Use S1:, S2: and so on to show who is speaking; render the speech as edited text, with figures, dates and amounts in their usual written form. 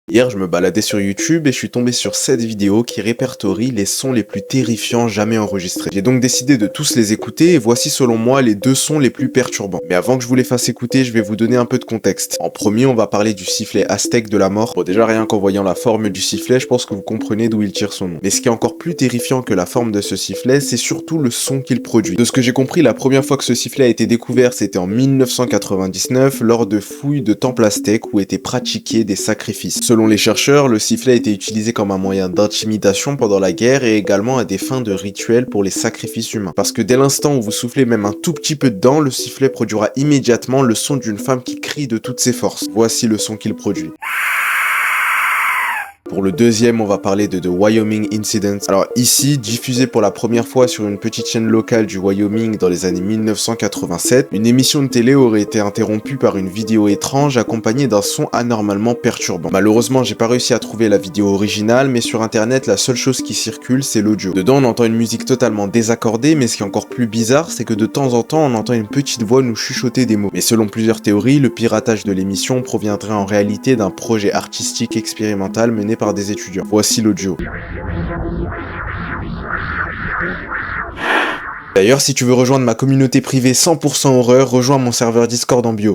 S1: Hier, je me baladais sur YouTube et je suis tombé sur cette vidéo qui répertorie les sons les plus terrifiants jamais enregistrés. J'ai donc décidé de tous les écouter et voici selon moi les deux sons les plus perturbants. Mais avant que je vous les fasse écouter, je vais vous donner un peu de contexte. En premier, on va parler du sifflet aztèque de la mort. Bon, déjà rien qu'en voyant la forme du sifflet, je pense que vous comprenez d'où il tire son nom. Mais ce qui est encore plus terrifiant que la forme de ce sifflet, c'est surtout le son qu'il produit. De ce que j'ai compris, la première fois que ce sifflet a été découvert, c'était en 1999 lors de fouilles de temples aztèques où étaient pratiqués des sacrifices. Selon les chercheurs, le sifflet a été utilisé comme un moyen d'intimidation pendant la guerre et également à des fins de rituel pour les sacrifices humains. Parce que dès l'instant où vous soufflez même un tout petit peu dedans, le sifflet produira immédiatement le son d'une femme qui crie de toutes ses forces. Voici le son qu'il produit. Pour le deuxième, on va parler de The Wyoming Incident. Alors ici, diffusé pour la première fois sur une petite chaîne locale du Wyoming dans les années 1987, une émission de télé aurait été interrompue par une vidéo étrange accompagnée d'un son anormalement perturbant. Malheureusement, j'ai pas réussi à trouver la vidéo originale, mais sur internet, la seule chose qui circule, c'est l'audio. Dedans, on entend une musique totalement désaccordée, mais ce qui est encore plus bizarre, c'est que de temps en temps, on entend une petite voix nous chuchoter des mots. Mais selon plusieurs théories, le piratage de l'émission proviendrait en réalité d'un projet artistique expérimental mené par des étudiants. Voici l'audio. D'ailleurs, si tu veux rejoindre ma communauté privée 100% horreur, rejoins mon serveur Discord en bio.